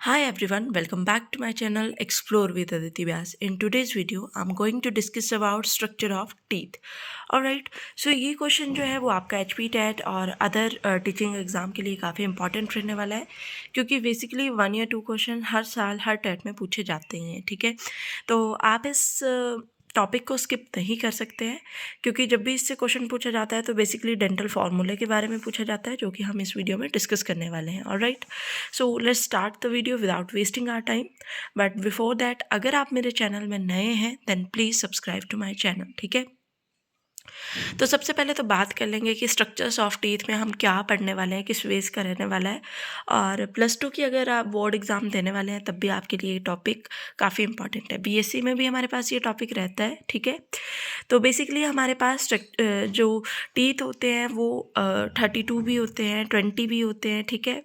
Hi everyone, welcome back to my channel Explore with Aditi Vyas. In today's video, I'm going to discuss about structure of teeth. Alright, so ये question जो है वो आपका HP TET और other teaching exam के लिए काफ़ी important रहने वाला है क्योंकि बेसिकली 1 या 2 क्वेश्चन हर साल हर टेट में पूछे जाते हैं, ठीक है। तो आप इस टॉपिक को स्किप नहीं कर सकते हैं क्योंकि जब भी इससे क्वेश्चन पूछा जाता है तो बेसिकली डेंटल फार्मूले के बारे में पूछा जाता है जो कि हम इस वीडियो में डिस्कस करने वाले हैं। Alright, so let's start the video without wasting our time. But before that, अगर आप मेरे चैनल में नए हैं then please subscribe to my channel, ठीक है। तो सबसे पहले तो बात कर लेंगे कि स्ट्रक्चर्स ऑफ टीथ में हम क्या पढ़ने वाले हैं, किस वेज का रहने वाला है। और +2 की अगर आप बोर्ड एग्ज़ाम देने वाले हैं तब भी आपके लिए ये टॉपिक काफ़ी इंपॉर्टेंट है। BSc में भी हमारे पास ये टॉपिक रहता है, ठीक है। तो बेसिकली हमारे पास जो टीथ होते हैं वो 32 भी होते हैं, 20 भी होते हैं, ठीक है।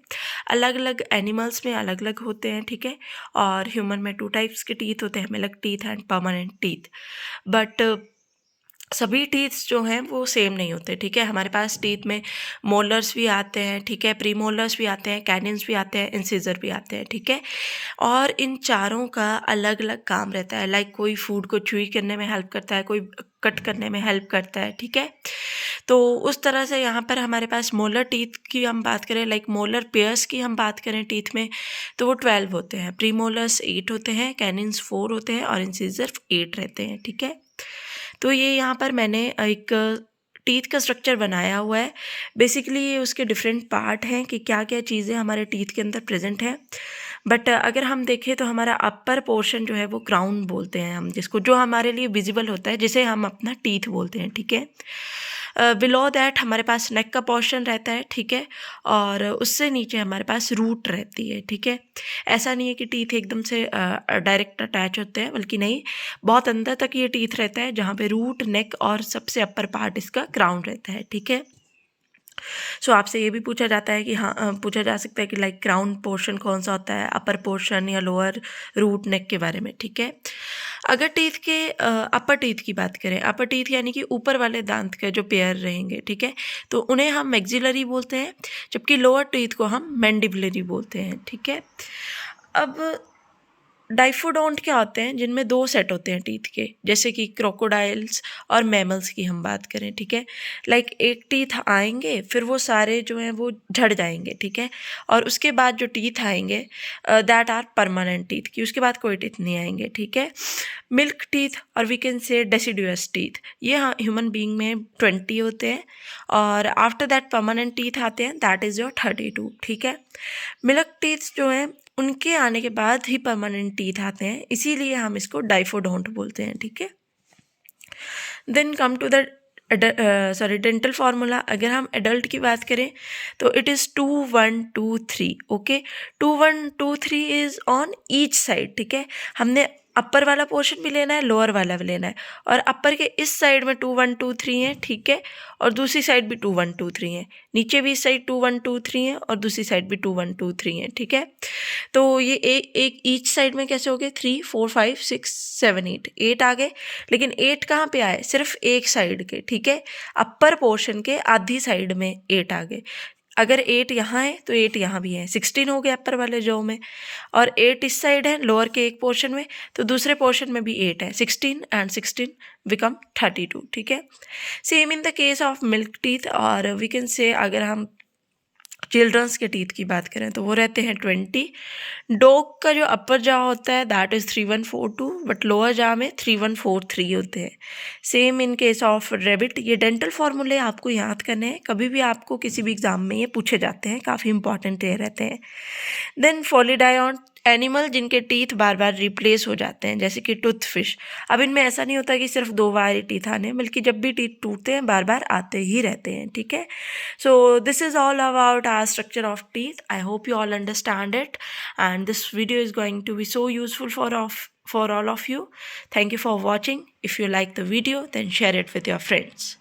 अलग अलग एनिमल्स में अलग अलग होते हैं, ठीक है। और ह्यूमन में 2 टाइप्स के टीथ होते हैं, milk teeth and permanent teeth. But सभी टीथ्स जो हैं वो सेम नहीं होते, ठीक है। हमारे पास टीथ में मोलर्स भी आते हैं, ठीक है, प्री मोलर्स भी आते हैं, कैनिन्स भी आते हैं, इंसिजर भी आते हैं, ठीक है। और इन चारों का अलग अलग काम रहता है। लाइक कोई फूड को च्यूई करने में हेल्प करता है, कोई कट करने में हेल्प करता है, ठीक है। तो उस तरह से यहाँ पर हमारे पास मोलर टीथ की हम बात करें, लाइक मोलर पेयर्स की हम बात करें टीथ में, तो वो 12 होते हैं। प्री मोलर्स 8 होते हैं, कैनिन्स 4 होते हैं और इंसिजर 8 रहते हैं, ठीक है। तो ये यहाँ पर मैंने एक टीथ का स्ट्रक्चर बनाया हुआ है। बेसिकली ये उसके डिफरेंट पार्ट हैं कि क्या क्या चीज़ें हमारे टीथ के अंदर प्रेजेंट हैं। बट अगर हम देखें तो हमारा अपर पोर्शन जो है वो क्राउन बोलते हैं हम जिसको, जो हमारे लिए विजिबल होता है, जिसे हम अपना टीथ बोलते हैं, ठीक है। बिलो दैट हमारे पास नेक का पोर्शन रहता है, ठीक है। और उससे नीचे हमारे पास रूट रहती है, ठीक है। ऐसा नहीं है कि टीथ एकदम से डायरेक्ट अटैच होते हैं, बल्कि नहीं, बहुत अंदर तक ये टीथ रहता है जहाँ पे रूट, नेक और सबसे अपर पार्ट इसका क्राउन रहता है, ठीक है। सो आपसे ये भी पूछा जाता है कि हाँ, पूछा जा सकता है कि लाइक क्राउन पोर्शन कौन सा होता है, अपर पोर्शन या लोअर, रूट, नेक के बारे में, ठीक है। अगर टीथ के अपर टीथ की बात करें, अपर टीथ यानी कि ऊपर वाले दांत के जो पेयर रहेंगे, ठीक है, तो उन्हें हम मैक्सिलरी बोलते हैं, जबकि लोअर टीथ को हम मैंडिबुलरी बोलते हैं, ठीक है। अब डाइफोडोंट क्या होते हैं, जिनमें 2 सेट होते हैं टीथ के, जैसे कि क्रोकोडाइल्स और मैमल्स की हम बात करें, ठीक है। लाइक एक टीथ आएंगे फिर वो सारे जो हैं वो झड़ जाएंगे, ठीक है। और उसके बाद जो टीथ आएंगे दैट आर परमानेंट टीथ की, उसके बाद कोई टीथ नहीं आएंगे, ठीक है। मिल्क टीथ और we can say deciduous teeth, ये ह्यूमन बीइंग में 20 होते हैं और आफ्टर दैट परमानेंट टीथ आते हैं, दैट इज़ योर 32, ठीक है। मिल्क टीथ जो हैं उनके आने के बाद ही परमानेंट टीथ आते हैं, इसीलिए हम इसको डाइफोडोंट बोलते हैं, ठीक है। Then come to the dental formula. अगर हम एडल्ट की बात करें तो it is 2 1 2 3, okay. 2 1 2 3 is on each side, ठीक है। हमने अपर वाला पोर्शन भी लेना है, लोअर वाला भी लेना है। और अपर के इस साइड में 2 1 2 3 है, ठीक है। और दूसरी साइड भी 2 1 2 3 है, नीचे भी इस साइड 2 1 2 3 है और दूसरी साइड भी 2 1 2 3 है, ठीक है। तो ये एक ईच साइड में कैसे हो गए, 3 4 5 6 7 8, 8 आ गए। लेकिन 8 कहाँ पे आए, सिर्फ एक साइड के, ठीक है। अपर पोर्शन के आधी साइड में 8 आ गए। अगर 8 यहाँ है तो 8 यहाँ भी है, 16 हो गए अपर वाले जो में। और 8 इस साइड है लोअर के एक पोर्शन में, तो दूसरे पोर्शन में भी 8 है, 16 एंड 16 बिकम 32, ठीक है। Same in the case of milk teeth. और वी कैन से अगर हम चिल्ड्रंस के टीथ की बात करें तो वो रहते हैं 20। डॉग का जो अपर जॉ होता है that is 3142, but lower jaw में 3143 होते हैं। Same in case of rebate. ये डेंटल फार्मूले आपको याद करने हैं, कभी भी आपको किसी भी एग्जाम में ये पूछे जाते हैं, काफ़ी इंपॉर्टेंट ये रहते हैं। देन फॉलीडायोन एनिमल जिनके टीथ बार बार रिप्लेस हो जाते हैं, जैसे कि टूथ फिश। अब इनमें ऐसा नहीं होता कि सिर्फ 2 बार ही टीथ आने, बल्कि जब भी टीथ टूटते हैं बार बार आते ही रहते हैं, ठीक है। So this is all about our structure of teeth. I hope you all understand it, and this video is going to be so useful for all of you. Thank you for watching. If you like the video, then share it with your friends.